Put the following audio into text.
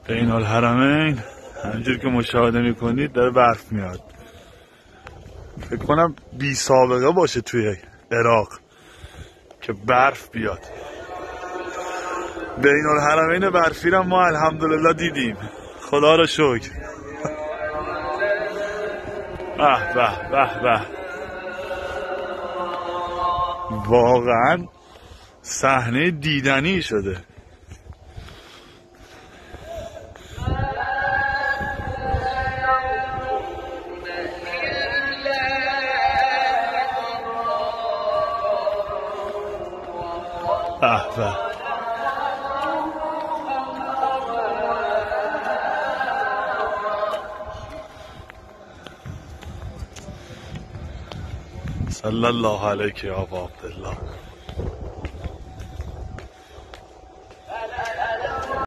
بین الحرمین همینجور که مشاهده میکنید داره برف میاد. فکر کنم بی سابقه باشه توی عراق که برف بیاد. بین الحرمین برفی رو ما الحمدلله دیدیم، خدا رو شکر. به به به به، واقعا صحنه دیدنی شده. به به، صلی الله علیک یا ابا عبدالله.